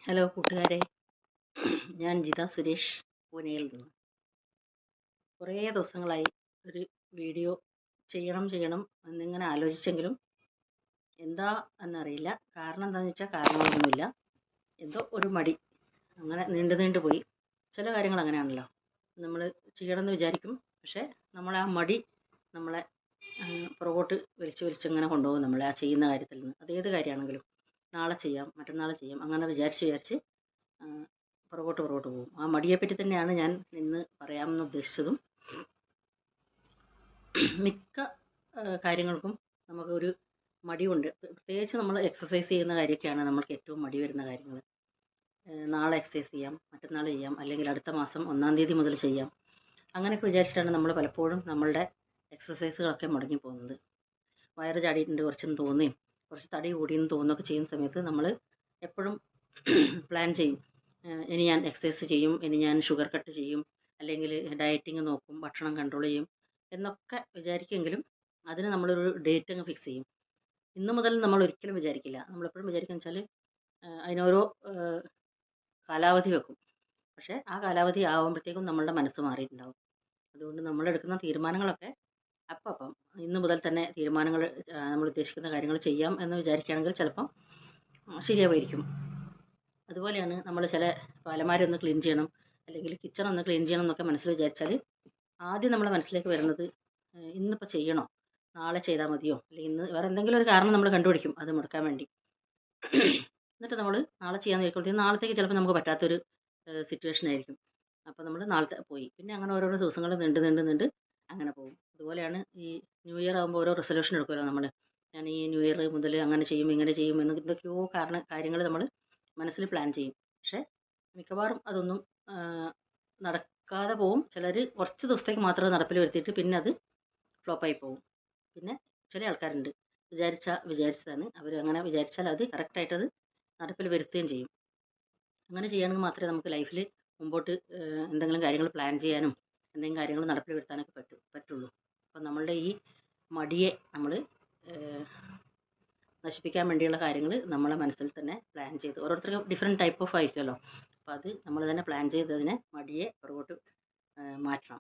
Hello കൂട്ടുകാരെ, ഞാൻ ജിത സുരേഷ് പൂനെയിൽ നിന്ന്. കുറേ ദിവസങ്ങളായി ഒരു വീഡിയോ ചെയ്യണം എന്നിങ്ങനെ ആലോചിച്ചെങ്കിലും എന്താ എന്നറിയില്ല. കാരണം എന്താണെന്ന് വെച്ചാൽ കാരണങ്ങളൊന്നുമില്ല. എന്തോ ഒരു മടി അങ്ങനെ നീണ്ടു പോയി. ചില കാര്യങ്ങൾ അങ്ങനെയാണല്ലോ, നമ്മൾ ചെയ്യണമെന്ന് വിചാരിക്കും, പക്ഷേ നമ്മളെ ആ മടി നമ്മളെ പുറകോട്ട് വലിച്ചിങ്ങനെ കൊണ്ടുപോകും നമ്മളെ ആ ചെയ്യുന്ന കാര്യത്തിൽ നിന്ന്. അതേത് കാര്യമാണെങ്കിലും നാളെ ചെയ്യാം, മറ്റന്നാൾ ചെയ്യാം, അങ്ങനെ വിചാരിച്ച് പുറകോട്ട് പോകും. ആ മടിയെപ്പറ്റി തന്നെയാണ് ഞാൻ ഇന്ന് പറയാമെന്ന് ഉദ്ദേശിച്ചതും. മിക്ക കാര്യങ്ങൾക്കും നമുക്കൊരു മടിയുണ്ട്. പ്രത്യേകിച്ച് നമ്മൾ എക്സസൈസ് ചെയ്യുന്ന കാര്യമൊക്കെയാണ് നമ്മൾക്ക് ഏറ്റവും മടി വരുന്ന കാര്യങ്ങൾ. നാളെ എക്സസൈസ് ചെയ്യാം, മറ്റന്നാൾ ചെയ്യാം, അല്ലെങ്കിൽ അടുത്ത മാസം 1-ാം തീയതി മുതൽ ചെയ്യാം, അങ്ങനെയൊക്കെ വിചാരിച്ചിട്ടാണ് നമ്മൾ പലപ്പോഴും നമ്മളുടെ എക്സസൈസുകളൊക്കെ മുടങ്ങി പോകുന്നത്. വയറ് ചാടിയിട്ടുണ്ട് കുറച്ചെന്ന് തോന്നുകയും കുറച്ച് തടി കൂടിയെന്ന് തോന്നുകയൊക്കെ ചെയ്യുന്ന സമയത്ത് നമ്മൾ എപ്പോഴും പ്ലാൻ ചെയ്യും, ഇനി ഞാൻ എക്സസൈസ് ചെയ്യും, ഇനി ഞാൻ ഷുഗർ കട്ട് ചെയ്യും, അല്ലെങ്കിൽ ഡയറ്റിങ് നോക്കും, ഭക്ഷണം കൺട്രോൾ ചെയ്യും എന്നൊക്കെ വിചാരിക്കുമെങ്കിലും അതിന് നമ്മളൊരു ഡേറ്റ് അങ്ങ് ഫിക്സ് ചെയ്യും. ഇന്ന് മുതൽ നമ്മൾ ഒരിക്കലും വിചാരിക്കില്ല. നമ്മളെപ്പോഴും വിചാരിക്കുക വെച്ചാൽ അതിനോരോ കാലാവധി വെക്കും. പക്ഷേ ആ കാലാവധി ആകുമ്പോഴത്തേക്കും നമ്മളുടെ മനസ്സ് മാറിയിട്ടുണ്ടാവും. അതുകൊണ്ട് നമ്മളെടുക്കുന്ന തീരുമാനങ്ങളൊക്കെ അപ്പം ഇന്ന് മുതൽ തന്നെ തീരുമാനങ്ങൾ, നമ്മൾ ഉദ്ദേശിക്കുന്ന കാര്യങ്ങൾ ചെയ്യാം എന്ന് വിചാരിക്കുകയാണെങ്കിൽ ചിലപ്പം ശരിയാവുമായിരിക്കും. അതുപോലെയാണ് നമ്മൾ ചില അലമാരയൊന്ന് ക്ലീൻ ചെയ്യണം, അല്ലെങ്കിൽ കിച്ചൺ ഒന്ന് ക്ലീൻ ചെയ്യണം എന്നൊക്കെ മനസ്സിൽ വിചാരിച്ചാൽ ആദ്യം നമ്മളെ മനസ്സിലേക്ക് വരുന്നത് ഇന്നിപ്പോൾ ചെയ്യണോ, നാളെ ചെയ്താൽ മതിയോ, അല്ലെങ്കിൽ ഇന്ന് വേറെ എന്തെങ്കിലും ഒരു കാരണം നമ്മൾ കണ്ടുപിടിക്കും അത് മുടക്കാൻ വേണ്ടി. എന്നിട്ട് നമ്മൾ നാളെ ചെയ്യാമെന്ന് ചോദിക്കുമ്പോഴത്തേക്കും നാളത്തേക്ക് ചിലപ്പോൾ നമുക്ക് പറ്റാത്തൊരു സിറ്റുവേഷൻ ആയിരിക്കും. അപ്പോൾ നമ്മൾ നാളത്തെ പോയി. പിന്നെ അങ്ങനെ ഓരോരോ ദിവസങ്ങൾ നീണ്ട് അങ്ങനെ പോകും. അതുപോലെയാണ് ഈ ന്യൂ ഇയർ ആകുമ്പോൾ ഓരോ റെസൊല്യൂഷൻ എടുക്കുമല്ലോ നമ്മൾ. ഞാൻ ഈ ന്യൂ ഇയർ മുതൽ അങ്ങനെ ചെയ്യും, ഇങ്ങനെ ചെയ്യും എന്ന് എന്തൊക്കെയോ കാര്യങ്ങൾ നമ്മൾ മനസ്സിൽ പ്ലാൻ ചെയ്യും. പക്ഷേ മിക്കവാറും അതൊന്നും നടക്കാതെ പോവും. ചിലർ കുറച്ച് ദിവസത്തേക്ക് മാത്രമേ നടപ്പിൽ വരുത്തിയിട്ട് പിന്നെ അത് ഫ്ലോപ്പായി പോകും. പിന്നെ ചില ആൾക്കാരുണ്ട്, വിചാരിച്ചതാണ് അവർ, അങ്ങനെ വിചാരിച്ചാൽ അത് കറക്റ്റായിട്ടത് നടപ്പിൽ വരുത്തുകയും ചെയ്യും. അങ്ങനെ ചെയ്യുകയാണെങ്കിൽ മാത്രമേ നമുക്ക് ലൈഫിൽ മുമ്പോട്ട് എന്തെങ്കിലും കാര്യങ്ങൾ പ്ലാൻ ചെയ്യാനും എന്തെങ്കിലും കാര്യങ്ങൾ നടപ്പിൽ വരുത്താനൊക്കെ പറ്റുള്ളൂ. അപ്പം നമ്മളുടെ ഈ മടിയെ നമ്മൾ നശിപ്പിക്കാൻ വേണ്ടിയുള്ള കാര്യങ്ങൾ നമ്മളെ മനസ്സിൽ തന്നെ പ്ലാൻ ചെയ്ത്, ഓരോരുത്തർക്കും ഡിഫറെൻറ്റ് ടൈപ്പ് ഓഫ് ആയിരിക്കുമല്ലോ, അപ്പോൾ അത് നമ്മൾ തന്നെ പ്ലാൻ ചെയ്തതിനെ മടിയെ പുറകോട്ട് മാറ്റണം.